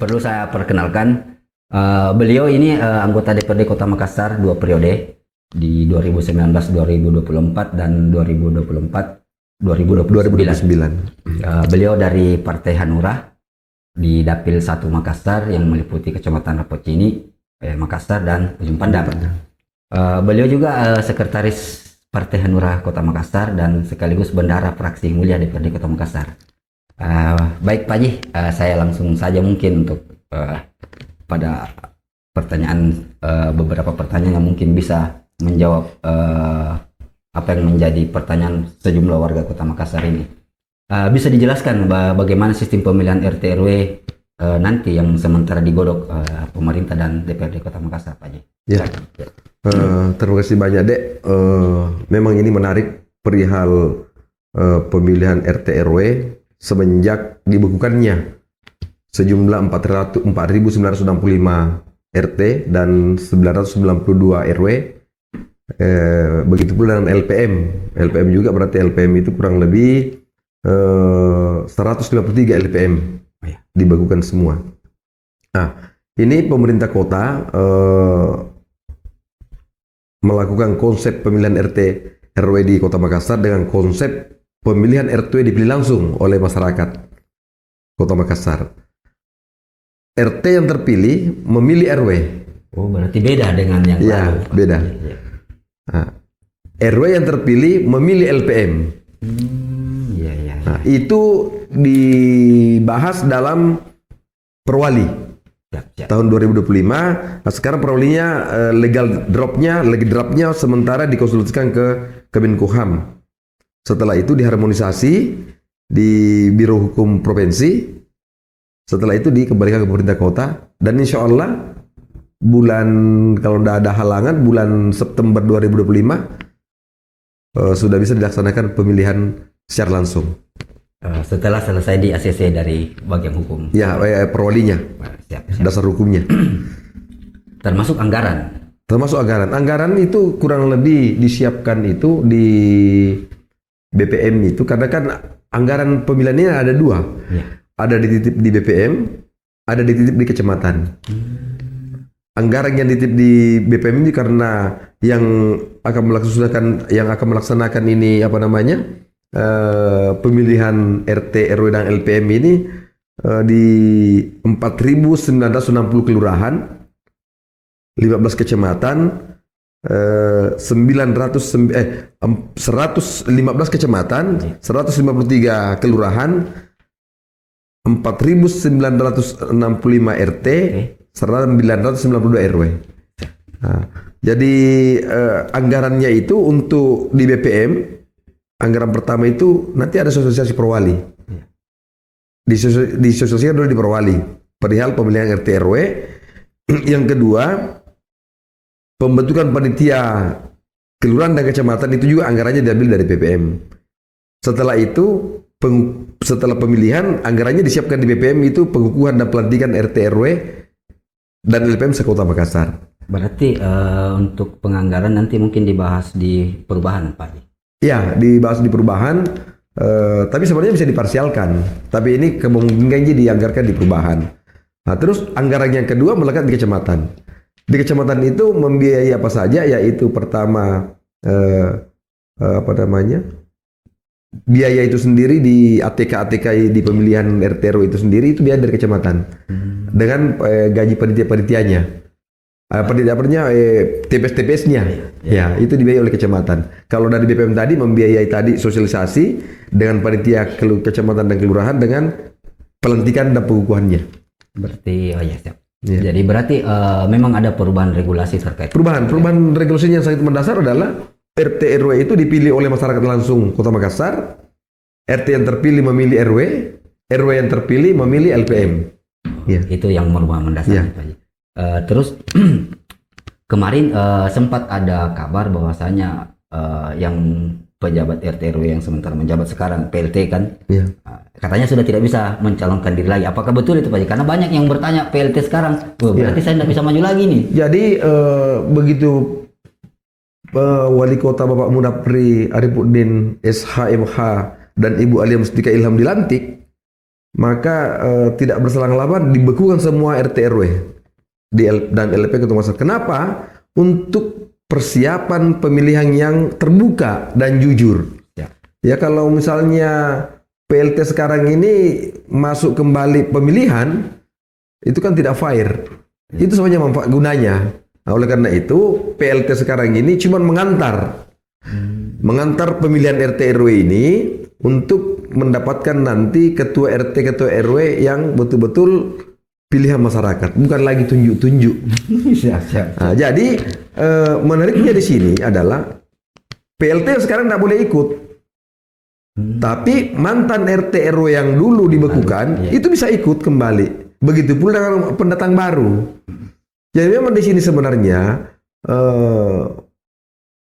Perlu saya perkenalkan, beliau ini anggota DPRD Kota Makassar 2 periode di 2019-2024 dan 2024-2029. 2009. Beliau dari Partai Hanura di Dapil 1 Makassar yang meliputi Kecamatan Rapocini, Makassar dan Ujung Pandang. Beliau juga sekretaris Partai Hanura Kota Makassar dan sekaligus bendahara fraksi mulia DPRD Kota Makassar. Baik Pak Haji, saya langsung saja mungkin untuk pada pertanyaan, beberapa pertanyaan yang mungkin bisa menjawab apa yang menjadi pertanyaan sejumlah warga Kota Makassar ini. Bisa dijelaskan bagaimana sistem pemilihan RT RW nanti yang sementara digodok pemerintah dan DPRD Kota Makassar, Pak Haji? Ya, terima kasih banyak Dek. Memang ini menarik perihal pemilihan RT RW semenjak dibekukannya sejumlah 4.965 RT dan 992 RW. Begitu pula dengan LPM. LPM juga berarti LPM itu kurang lebih 153 LPM dibekukan semua. Nah, ini pemerintah kota melakukan konsep pemilihan RT RW di Kota Makassar dengan konsep pemilihan RT dipilih langsung oleh masyarakat Kota Makassar. RT yang terpilih memilih RW. Oh, berarti beda dengan yang lalu. Ya, beda. Ya. Nah, RW yang terpilih memilih LPM. Ya, ya, ya. Nah, itu dibahas dalam Perwali tahun 2025. Nah, sekarang Perwalinya legal draftnya sementara dikonsultasikan ke Kemenkumham. Setelah itu diharmonisasi di Biro Hukum Provinsi. Setelah itu dikembalikan ke pemerintah kota. Dan insya Allah kalau tidak ada halangan bulan September 2025 sudah bisa dilaksanakan pemilihan secara langsung. Setelah selesai di ACC dari bagian hukum. Ya, perwalinya. Siap. Dasar hukumnya. Termasuk anggaran. Termasuk anggaran. Anggaran itu kurang lebih disiapkan itu di BPM itu karena kan anggaran pemilihannya ada dua. Ya. Ada dititip di BPM, ada dititip di kecamatan. Anggaran yang dititip di BPM ini karena yang akan melaksanakan ini pemilihan RT RW dan LPM ini di 4.960 kelurahan, 15 kecamatan, 115 kecamatan, 153 kelurahan, 4.965 RT, 992 RW. Nah, jadi anggarannya itu untuk di BPM, anggaran pertama itu nanti ada sosialisasi Perwali. Disosialisasikan dulu di Perwali, perihal pemilihan RT RW. Yang kedua, pembentukan panitia kelurahan dan kecamatan itu juga anggarannya diambil dari BPM. Setelah itu, setelah pemilihan, anggarannya disiapkan di BPM itu pengukuhan dan pelantikan RT RW dan LPM sekota Makassar. Berarti untuk penganggaran nanti mungkin dibahas di perubahan, Pak. Ya, dibahas di perubahan, tapi sebenarnya bisa diparsialkan. Tapi ini kemungkinannya dianggarkan di perubahan. Nah, terus anggaran yang kedua melekat di kecamatan. Di kecamatan itu membiayai apa saja, yaitu pertama biaya itu sendiri di ATK di pemilihan RT RW itu sendiri itu biaya dari kecamatan dengan gaji panitia-panitianya, TPS-TPS-nya, ya itu dibiayai oleh kecamatan. Kalau dari BPM tadi membiayai tadi sosialisasi dengan panitia kecamatan dan kelurahan dengan pelantikan dan pengukuhannya. Berarti siap. Ya. Jadi berarti memang ada perubahan regulasi terkait. Perubahan regulasinya yang sangat mendasar adalah RT RW itu dipilih oleh masyarakat langsung Kota Makassar. RT yang terpilih memilih RW, RW yang terpilih memilih LPM. Ya. Itu yang merubah mendasar. Ya. Terus kemarin sempat ada kabar bahwasanya yang pejabat RT RW yang sementara menjabat sekarang PLT kan, katanya sudah tidak bisa mencalonkan diri lagi. Apakah betul itu Pak? Karena banyak yang bertanya PLT sekarang, berarti saya tidak bisa maju lagi nih. Jadi begitu Wali Kota Bapak Munapri Arifuddin SHMH dan Ibu Alia Mustika Ilham dilantik, maka tidak berselang lama dibekukan semua RT RW dan LP ketua masyarakat. Kenapa? Untuk persiapan pemilihan yang terbuka dan jujur. Ya kalau misalnya PLT sekarang ini masuk kembali pemilihan, itu kan tidak fair. Itu sebenarnya manfaat gunanya. Nah, oleh karena itu PLT sekarang ini cuma mengantar pemilihan RT RW ini untuk mendapatkan nanti ketua RT ketua RW yang betul-betul pilihan masyarakat, bukan lagi tunjuk-tunjuk. Nah, jadi menariknya di sini adalah PLT sekarang tidak boleh ikut. Tapi mantan RT RW yang dulu dibekukan itu bisa ikut kembali. Begitu pula dengan pendatang baru. Jadi memang di sini sebenarnya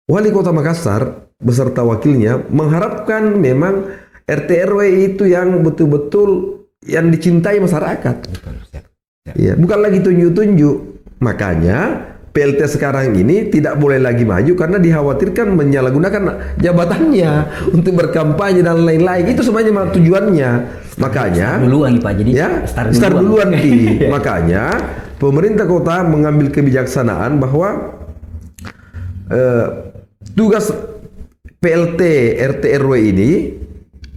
Wali Kota Makassar beserta wakilnya mengharapkan memang RT RW itu yang betul-betul yang dicintai masyarakat. Ya, bukan lagi tunjuk-tunjuk. Makanya PLT sekarang ini tidak boleh lagi maju karena dikhawatirkan menyalahgunakan jabatannya untuk berkampanye dan lain-lain. Itu sebenarnya tujuannya. Makanya duluan Pak, jadi ya, start duluan Ki. Makanya pemerintah kota mengambil kebijaksanaan bahwa tugas PLT RT RW ini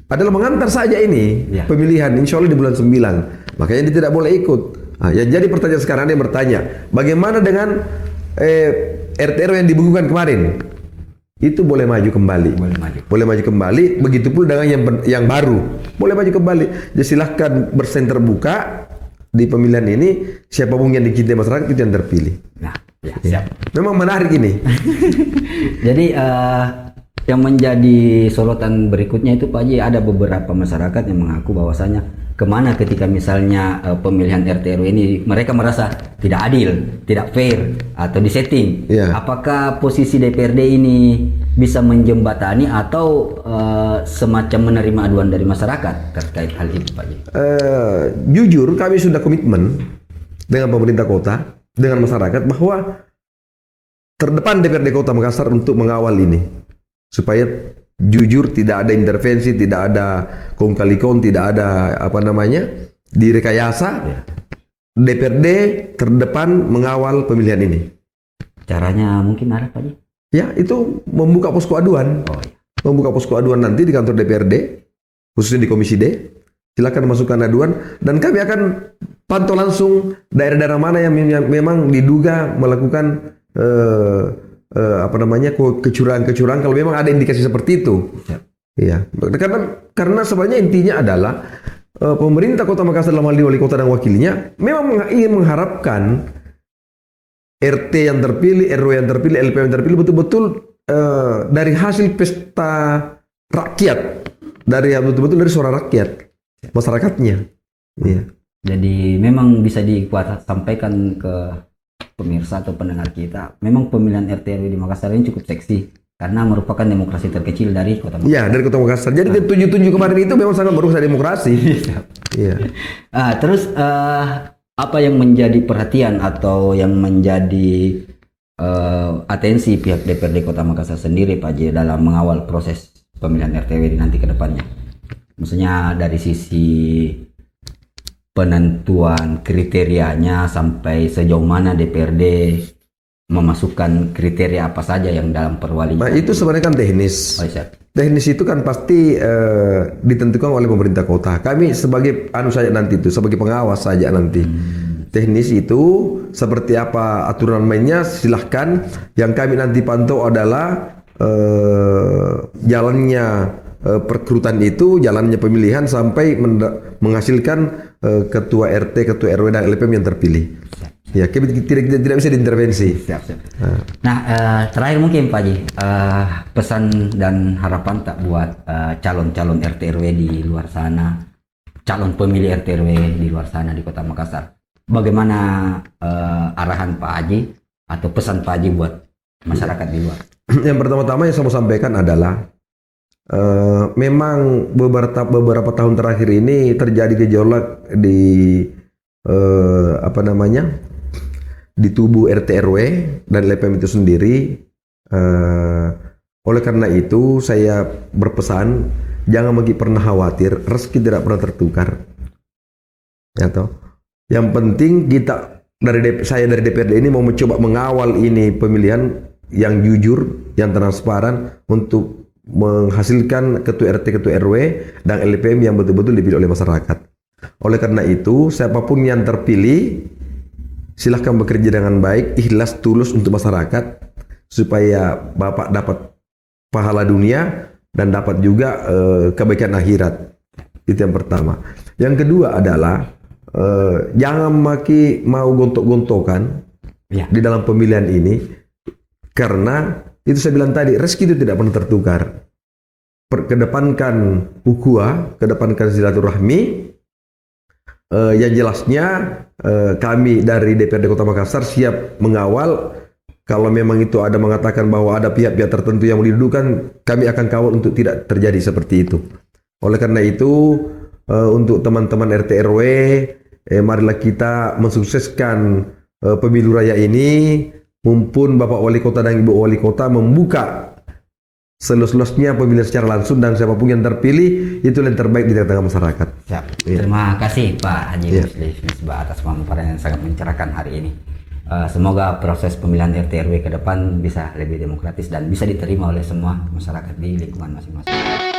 adalah mengantar saja ini pemilihan, insya Allah di bulan 9. Makanya dia tidak boleh ikut. Nah, yang jadi pertanyaan sekarang dia bertanya, bagaimana dengan RT RW yang dibekukan kemarin? Itu boleh maju kembali. Boleh maju kembali. Begitu pula dengan yang baru, boleh maju kembali. Jadi silahkan bersaing terbuka di pemilihan ini. Siapapun yang dicintai masyarakat itu yang terpilih. Nah, ya, siap. Memang menarik ini. Jadi yang menjadi sorotan berikutnya itu Pak Haji, ada beberapa masyarakat yang mengaku bahwasanya kemana ketika misalnya pemilihan RT RW ini mereka merasa tidak adil, tidak fair atau disetting. Apakah posisi DPRD ini bisa menjembatani atau semacam menerima aduan dari masyarakat terkait hal itu Pak Haji? Jujur kami sudah komitmen dengan pemerintah kota, dengan masyarakat bahwa terdepan DPRD Kota Makassar untuk mengawal ini. Supaya jujur, tidak ada intervensi, tidak ada kong kali kong, tidak ada direkayasa. DPRD terdepan mengawal pemilihan ini. Caranya mungkin ada Pak Haji? Ya, itu membuka posko aduan. Membuka posko aduan nanti di kantor DPRD, khususnya di Komisi D. Silakan masukkan aduan dan kami akan pantau langsung daerah-daerah mana yang memang diduga melakukan kecurangan-kecurangan kalau memang ada indikasi seperti itu. Ya, karena sebenarnya intinya adalah pemerintah Kota Makassar dalam hal ini wali kota dan wakilnya memang ingin mengharapkan RT yang terpilih, RW yang terpilih, LP yang terpilih betul-betul dari hasil pesta rakyat, betul-betul dari suara rakyat, masyarakatnya. Ya. Jadi memang bisa sampaikan ke pemirsa atau pendengar kita, memang pemilihan RT RW di Makassar ini cukup seksi karena merupakan demokrasi terkecil dari Kota Makassar. Ya, dari Kota Makassar. Jadi 7-7 kemarin itu memang sangat merusak demokrasi. Iya. Terus apa yang menjadi perhatian atau yang menjadi atensi pihak DPRD Kota Makassar sendiri Pak Haji dalam mengawal proses pemilihan RT RW nanti ke depannya? Maksudnya dari sisi penentuan kriterianya sampai sejauh mana DPRD memasukkan kriteria apa saja yang dalam perwalian. Nah, itu sebenarnya kan teknis. Teknis itu kan pasti ditentukan oleh pemerintah kota. Kami sebagai sebagai pengawas saja nanti. Teknis itu seperti apa aturan mainnya silahkan. Yang kami nanti pantau adalah jalannya perekrutan itu, jalannya pemilihan sampai menghasilkan ketua RT, ketua RW dan LPM yang terpilih. Ya, tidak bisa diintervensi. Nah, terakhir mungkin Pak Haji, pesan dan harapan tak buat calon-calon RT RW di luar sana, calon pemilih RT RW di luar sana di Kota Makassar. Bagaimana arahan Pak Haji atau pesan Pak Haji buat masyarakat di luar? Yang pertama-tama yang saya mau sampaikan adalah memang beberapa tahun terakhir ini terjadi gejolak di di tubuh RT RW dan LPM itu sendiri. Oleh karena itu saya berpesan jangan pernah khawatir, rezeki tidak pernah tertukar. ya toh. Yang penting kita saya dari DPRD ini mau mencoba mengawal ini pemilihan yang jujur, yang transparan untuk menghasilkan ketua RT, ketua RW dan LPM yang betul-betul dipilih oleh masyarakat. Oleh karena itu, siapapun yang terpilih silahkan bekerja dengan baik, ikhlas, tulus untuk masyarakat supaya Bapak dapat pahala dunia dan dapat juga kebaikan akhirat. Itu yang pertama. Yang kedua adalah jangan mau gontok-gontokan di dalam pemilihan ini, karena itu saya bilang tadi, rezeki itu tidak pernah tertukar. Kedepankan ukhuwah, kedepankan silaturahmi. Yang jelasnya kami dari DPRD Kota Makassar siap mengawal. Kalau memang itu ada mengatakan bahwa ada pihak-pihak tertentu yang didudukan, kami akan kawal untuk tidak terjadi seperti itu. Oleh karena itu, untuk teman-teman RT RW, marilah kita mensukseskan pemilu raya ini, mumpun Bapak Wali Kota dan Ibu Wali Kota membuka selus-lusnya pemilihan secara langsung, dan siapapun yang terpilih itu yang terbaik di tengah-tengah masyarakat. Siap. Ya. Terima kasih Pak Haji Ya. Musli Misbah atas pemaparan yang sangat mencerahkan hari ini. Semoga proses pemilihan RT RW ke depan bisa lebih demokratis dan bisa diterima oleh semua masyarakat di lingkungan masing-masing.